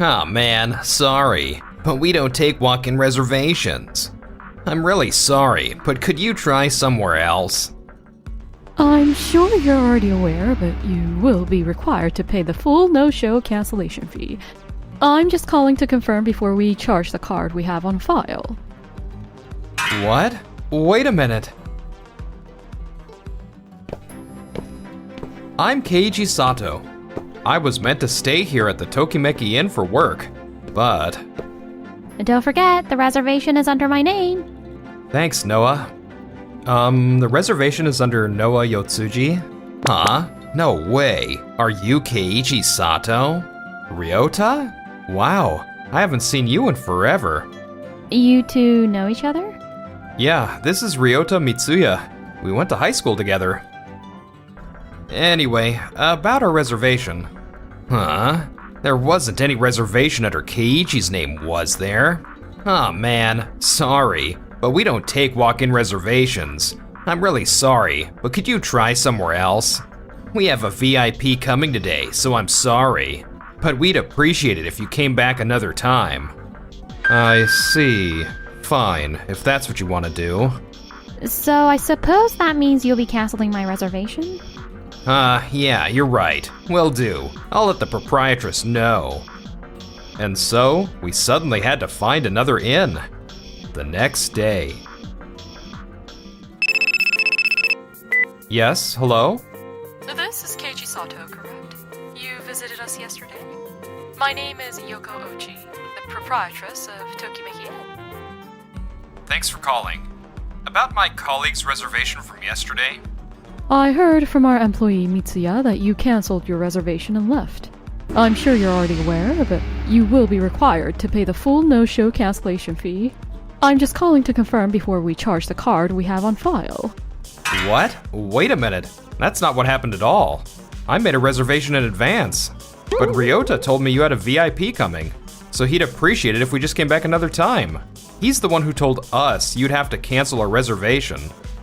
Aw man, sorry, but we don't take walk-in reservations. I'm really sorry, but could you try somewhere else? I'm sure you're already aware, but you will be required to pay the full no-show cancellation fee. I'm just calling to confirm before we charge the card we have on file. What? Wait a minute. I'm Keiji Sato. I was meant to stay here at the Tokimeki Inn for work, but... And don't forget, the reservation is under my name. Thanks, Noah. The reservation is under Noah Yotsuji? Huh? No way. Are you Keiichi Sato? Ryota? Wow, I haven't seen you in forever. You two know each other? Yeah, this is Ryota Mitsuya. We went to high school together. Anyway, about our reservation. Huh? There wasn't any reservation under Keiichi's name, was there? Aw man, sorry, but we don't take walk-in reservations. I'm really sorry, but could you try somewhere else? We have a VIP coming today, so I'm sorry. But we'd appreciate it if you came back another time. I see. Fine, if that's what you want to do. So I suppose that means you'll be canceling my reservation? Yeah, you're right. Will do. I'll let the proprietress know. And so, we suddenly had to find another inn. The next day. Yes, hello? This is Keiji Sato, correct? You visited us yesterday? My name is Yoko Ochi, the proprietress of Tokimeki Inn. Thanks for calling. About my colleague's reservation from yesterday? I heard from our employee Mitsuya that you canceled your reservation and left. I'm sure you're already aware, but you will be required to pay the full no-show cancellation fee. I'm just calling to confirm before we charge the card we have on file. What? Wait a minute. That's not what happened at all. I made a reservation in advance. But Ryota told me you had a VIP coming, so he'd appreciate it if we just came back another time. He's the one who told us you'd have to cancel our reservation.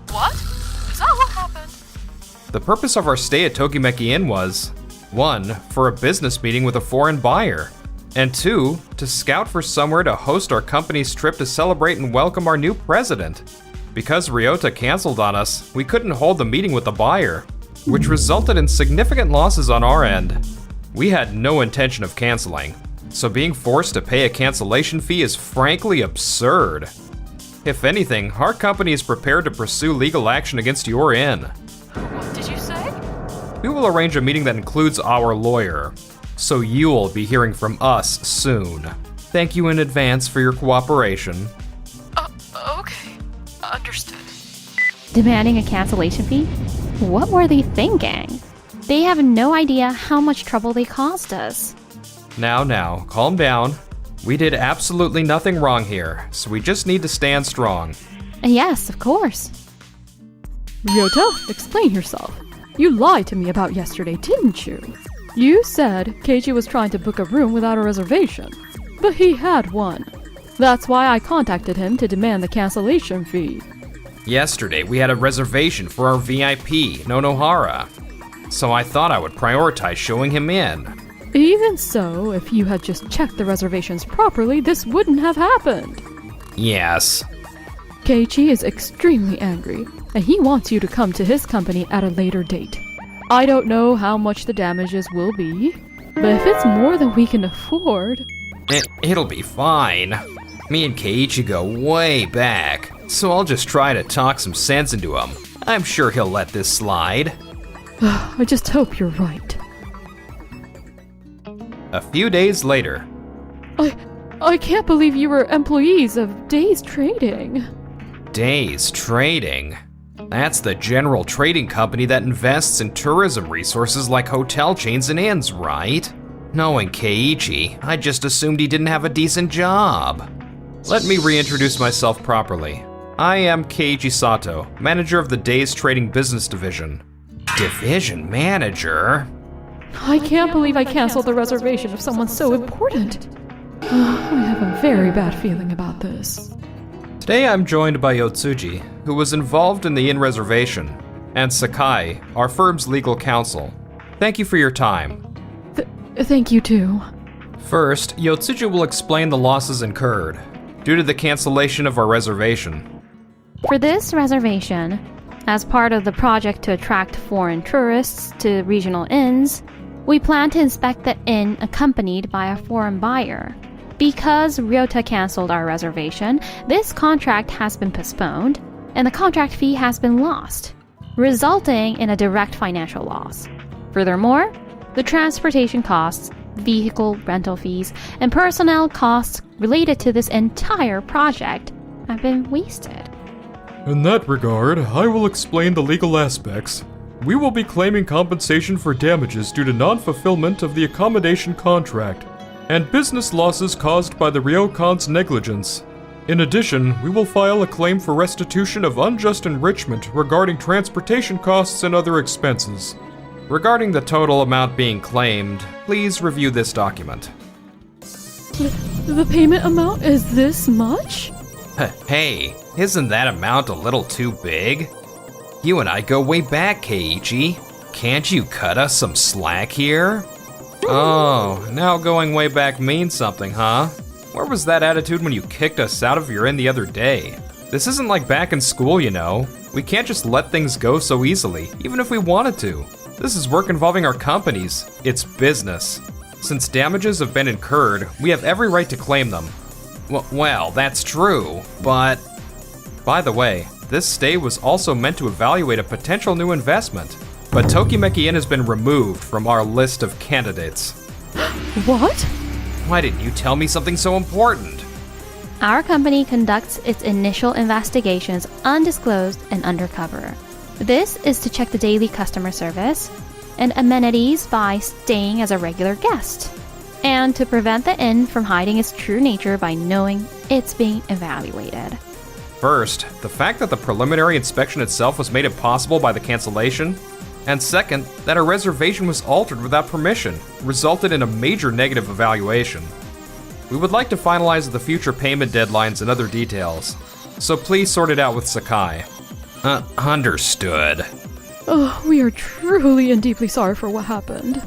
What? Is that what happened? The purpose of our stay at Tokimeki Inn was 1. For a business meeting with a foreign buyer, and 2. To scout for somewhere to host our company's trip to celebrate and welcome our new president. Because Ryota canceled on us, we couldn't hold the meeting with the buyer, which resulted in significant losses on our end. We had no intention of canceling, so being forced to pay a cancellation fee is frankly absurd. If anything, our company is prepared to pursue legal action against your inn. What did you say? We will arrange a meeting that includes our lawyer, so you'll be hearing from us soon. Thank you in advance for your cooperation. Okay. Understood. Demanding a cancellation fee? What were they thinking? They have no idea how much trouble they caused us. Now, calm down. We did absolutely nothing wrong here, so we just need to stand strong. Yes, of course. Ryota, explain yourself. You lied to me about yesterday, didn't you? You said Keiji was trying to book a room without a reservation, but he had one. That's why I contacted him to demand the cancellation fee. Yesterday, we had a reservation for our VIP, Nonohara, so I thought I would prioritize showing him in. Even so, if you had just checked the reservations properly, this wouldn't have happened. Yes. Keiichi is extremely angry, and he wants you to come to his company at a later date. I don't know how much the damages will be, but if it's more than we can afford... It'll be fine. Me and Keiichi go way back, so I'll just try to talk some sense into him. I'm sure he'll let this slide. I just hope you're right. A few days later. I can't believe you were employees of Days Trading. Days Trading? That's the general trading company that invests in tourism resources like hotel chains and inns, right? Knowing Keiichi, I just assumed he didn't have a decent job. Let me reintroduce myself properly. I am Keiichi Sato, manager of the Days Trading Business Division. Division manager? I can't believe I canceled the reservation of someone so important. I have a very bad feeling about this. Today I'm joined by Yotsuji, who was involved in the inn reservation, and Sakai, our firm's legal counsel. Thank you for your time. Thank you too. First, Yotsuju will explain the losses incurred due to the cancellation of our reservation. For this reservation, as part of the project to attract foreign tourists to regional inns, we plan to inspect the inn accompanied by a foreign buyer. Because Ryota canceled our reservation, this contract has been postponed, and the contract fee has been lost, resulting in a direct financial loss. Furthermore, the transportation costs, vehicle rental fees, and personnel costs related to this entire project have been wasted. In that regard, I will explain the legal aspects. We will be claiming compensation for damages due to non-fulfillment of the accommodation contract and business losses caused by the ryokon's negligence. In addition, we will file a claim for restitution of unjust enrichment regarding transportation costs and other expenses. Regarding the total amount being claimed, please review this document. The payment amount is this much? Hey, isn't that amount a little too big? You and I go way back, Keiichi. Can't you cut us some slack here? Oh, now going way back means something, huh? Where was that attitude when you kicked us out of your inn the other day? This isn't like back in school, you know. We can't just let things go so easily, even if we wanted to. This is work involving our companies. It's business. Since damages have been incurred, we have every right to claim them. Well, that's true, but... By the way, this stay was also meant to evaluate a potential new investment, but Tokimeki Inn has been removed from our list of candidates. What? Why didn't you tell me something so important? Our company conducts its initial investigations undisclosed and undercover. This is to check the daily customer service and amenities by staying as a regular guest, and to prevent the inn from hiding its true nature by knowing it's being evaluated. First, the fact that the preliminary inspection itself was made impossible by the cancellation, and second, that a reservation was altered without permission, resulted in a major negative evaluation. We would like to finalize the future payment deadlines and other details, so please sort it out with Sakai. Understood. Oh, we are truly and deeply sorry for what happened.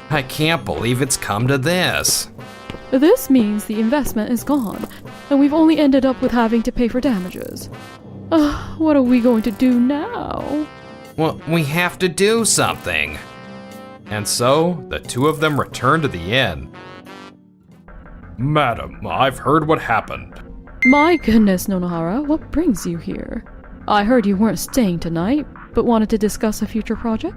I can't believe it's come to this. This means the investment is gone, and we've only ended up with having to pay for damages. What are we going to do now? Well, we have to do something. And so, the two of them return to the inn. Madam, I've heard what happened. My goodness, Nonohara, what brings you here? I heard you weren't staying tonight, but wanted to discuss a future project?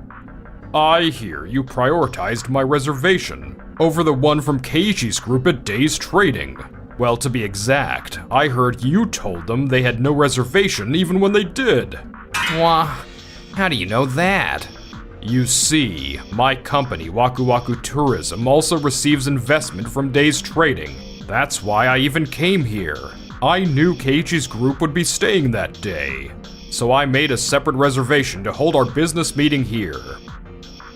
I hear you prioritized my reservation over the one from Keiichi's group at Day's Trading. Well, to be exact, I heard you told them they had no reservation even when they did. Wah, how do you know that? You see, my company, Waku Waku Tourism, also receives investment from Day's Trading. That's why I even came here. I knew Keiichi's group would be staying that day, so I made a separate reservation to hold our business meeting here.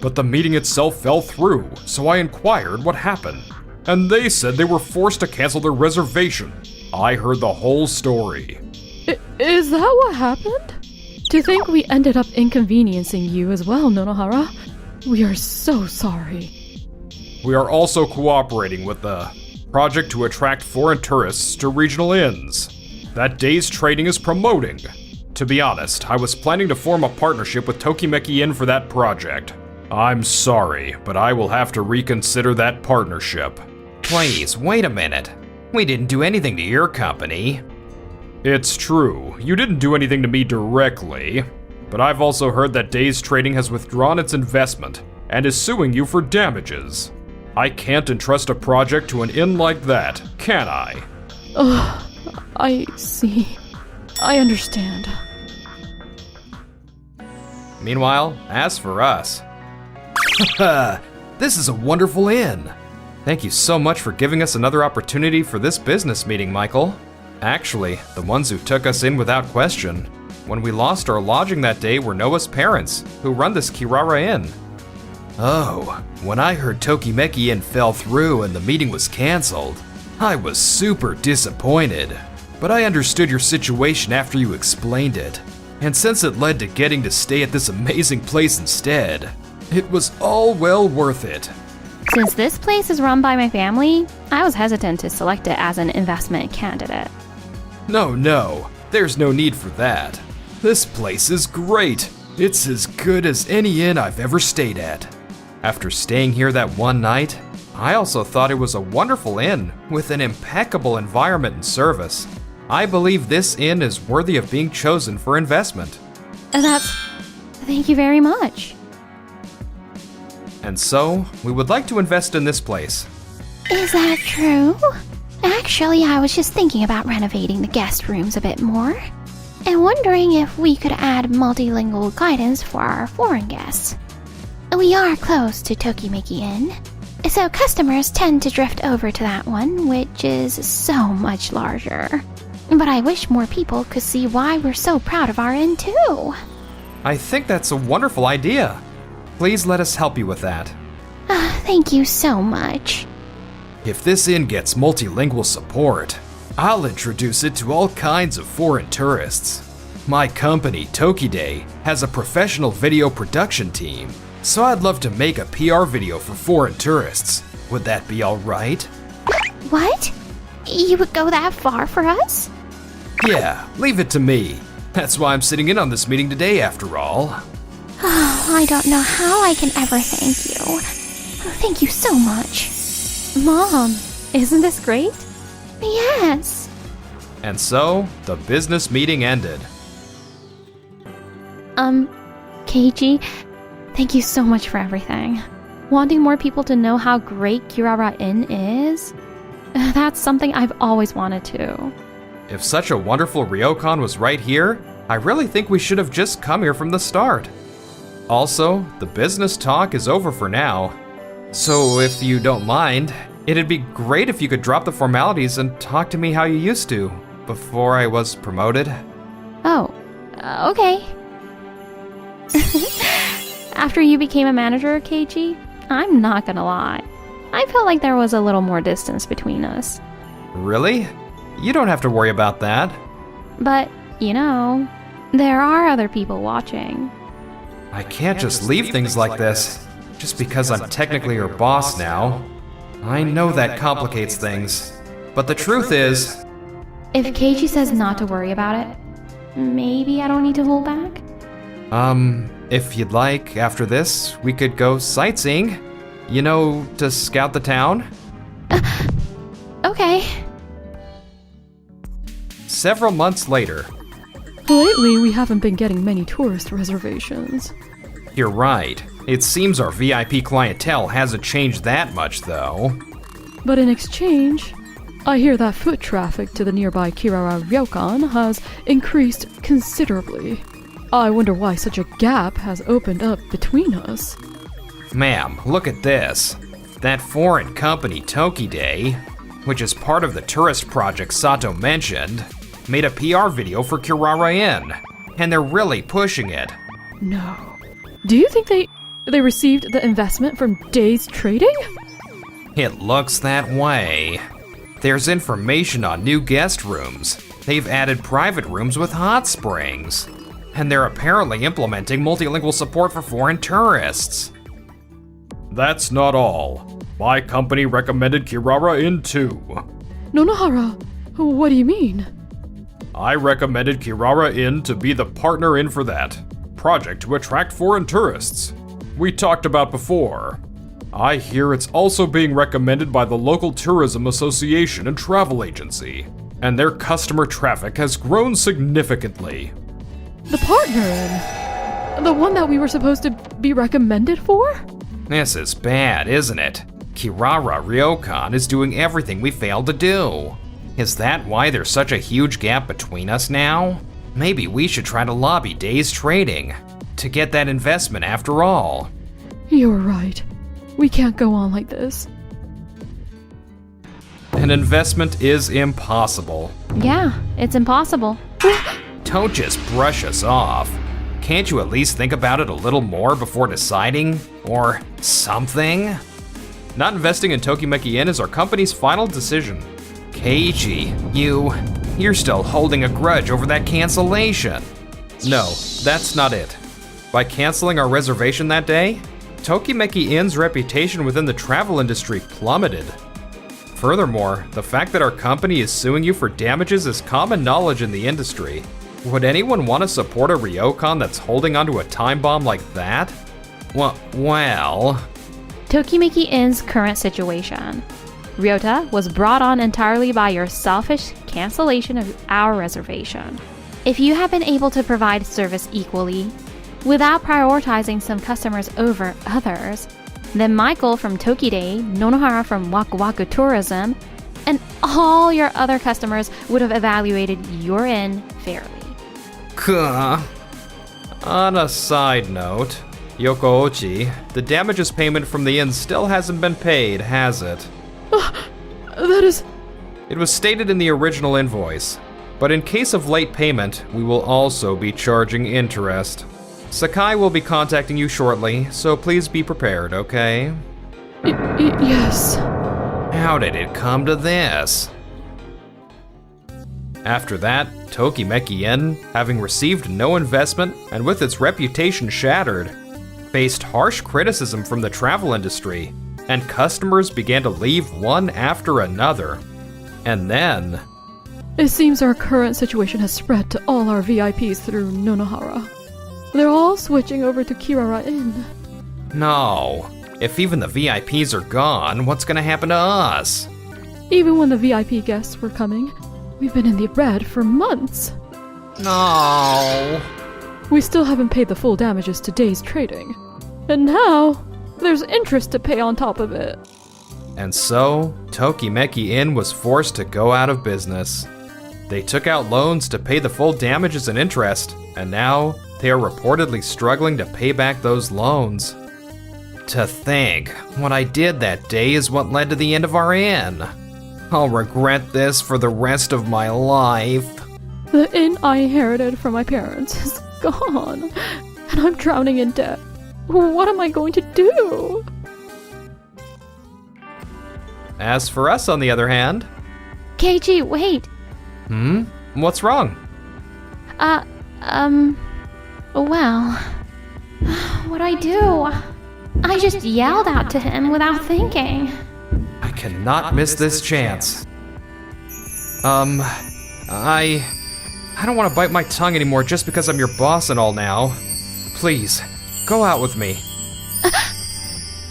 But the meeting itself fell through, so I inquired what happened, and they said they were forced to cancel their reservation. I heard the whole story. Is that what happened? To think we ended up inconveniencing you as well, Nonohara. We are so sorry. We are also cooperating with the project to attract foreign tourists to regional inns that Day's Trading is promoting. To be honest, I was planning to form a partnership with Tokimeki Inn for that project. I'm sorry, but I will have to reconsider that partnership. Please, wait a minute. We didn't do anything to your company. It's true, you didn't do anything to me directly, but I've also heard that Day's Trading has withdrawn its investment and is suing you for damages. I can't entrust a project to an inn like that, can I? I see. I understand. Meanwhile, as for us, this is a wonderful inn. Thank you so much for giving us another opportunity for this business meeting, Michael. Actually, the ones who took us in without question. When we lost our lodging that day were Noah's parents, who run this Kirara Inn. Oh, when I heard Tokimeki Inn fell through and the meeting was canceled, I was super disappointed. But I understood your situation after you explained it. And since it led to getting to stay at this amazing place instead, it was all well worth it. Since this place is run by my family, I was hesitant to select it as an investment candidate. No, there's no need for that. This place is great. It's as good as any inn I've ever stayed at. After staying here that one night, I also thought it was a wonderful inn with an impeccable environment and service. I believe this inn is worthy of being chosen for investment. Thank you very much. And so, we would like to invest in this place. Is that true? Actually, I was just thinking about renovating the guest rooms a bit more, and wondering if we could add multilingual guidance for our foreign guests. We are close to Tokimeki Inn, so customers tend to drift over to that one, which is so much larger. But I wish more people could see why we're so proud of our inn too. I think that's a wonderful idea. Please let us help you with that. Thank you so much. If this inn gets multilingual support, I'll introduce it to all kinds of foreign tourists. My company, Tokide, has a professional video production team, so I'd love to make a PR video for foreign tourists. Would that be all right? What? You would go that far for us? Yeah, leave it to me. That's why I'm sitting in on this meeting today, after all. Oh, I don't know how I can ever thank you. Thank you so much. Mom, isn't this great? Yes. And so, the business meeting ended. Keiji, thank you so much for everything. Wanting more people to know how great Kirara Inn is, that's something I've always wanted to. If such a wonderful ryokan was right here, I really think we should have just come here from the start. Also, the business talk is over for now. So if you don't mind, it'd be great if you could drop the formalities and talk to me how you used to, before I was promoted. Oh, okay. After you became a manager, Keiji, I'm not gonna lie. I felt like there was a little more distance between us. Really? You don't have to worry about that. But, you know, there are other people watching. I can't just leave things like this, just because I'm technically her boss now. I know that complicates things, but the truth is... If Keiji says not to worry about it, maybe I don't need to hold back? If you'd like, after this, we could go sightseeing. You know, to scout the town? Okay. Several months later. Lately, we haven't been getting many tourist reservations. You're right. It seems our VIP clientele hasn't changed that much, though. But in exchange, I hear that foot traffic to the nearby Kirara Ryokan has increased considerably. I wonder why such a gap has opened up between us. Ma'am, look at this. That foreign company, Tokide, which is part of the tourist project Sato mentioned, made a PR video for Kirara Inn, and they're really pushing it. No. Do you think they received the investment from Day's Trading? It looks that way. There's information on new guest rooms. They've added private rooms with hot springs. And they're apparently implementing multilingual support for foreign tourists. That's not all. My company recommended Kirara Inn too. Nonohara, what do you mean? I recommended Kirara Inn to be the partner in for that project to attract foreign tourists we talked about before. I hear it's also being recommended by the local tourism association and travel agency, and their customer traffic has grown significantly. The partner in? The one that we were supposed to be recommended for? This is bad, isn't it? Kirara Ryokan is doing everything we failed to do. Is that why there's such a huge gap between us now? Maybe we should try to lobby Day's Trading to get that investment after all. You're right. We can't go on like this. An investment is impossible. Yeah, it's impossible. Don't just brush us off. Can't you at least think about it a little more before deciding? Or something? Not investing in Tokimeki Inn is our company's final decision. Keiji, you're still holding a grudge over that cancellation. No, that's not it. By canceling our reservation that day, Tokimeki Inn's reputation within the travel industry plummeted. Furthermore, the fact that our company is suing you for damages is common knowledge in the industry. Would anyone want to support a ryokan that's holding onto a time bomb like that? Well... Tokimeki Inn's current situation. Ryota was brought on entirely by your selfish cancellation of our reservation. If you had been able to provide service equally, without prioritizing some customers over others, then Michael from Tokide, Nonohara from Waku Waku Tourism, and all your other customers would have evaluated your inn fairly. On a side note, Yoko-ochi, the damages payment from the inn still hasn't been paid, has it? That is... It was stated in the original invoice, but in case of late payment, we will also be charging interest. Sakai will be contacting you shortly, so please be prepared, okay? Yes. How did it come to this? After that, Tokimeki Inn, having received no investment and with its reputation shattered, faced harsh criticism from the travel industry, and customers began to leave one after another. And then... It seems our current situation has spread to all our VIPs through Nonohara. They're all switching over to Kirara Inn. No. If even the VIPs are gone, what's gonna happen to us? Even when the VIP guests were coming, we've been in the red for months. No. We still haven't paid the full damages to Day's trading. And now, there's interest to pay on top of it. And so, Tokimeki Inn was forced to go out of business. They took out loans to pay the full damages and interest, and now they are reportedly struggling to pay back those loans. To think, what I did that day is what led to the end of our inn. I'll regret this for the rest of my life. The inn I inherited from my parents is gone, and I'm drowning in debt. What am I going to do? As for us, on the other hand... Keiji, wait! What's wrong? Well, what'd I do? I just yelled out to him without thinking. I cannot miss this chance. I don't want to bite my tongue anymore just because I'm your boss and all now. Please, go out with me.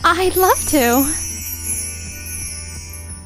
I'd love to.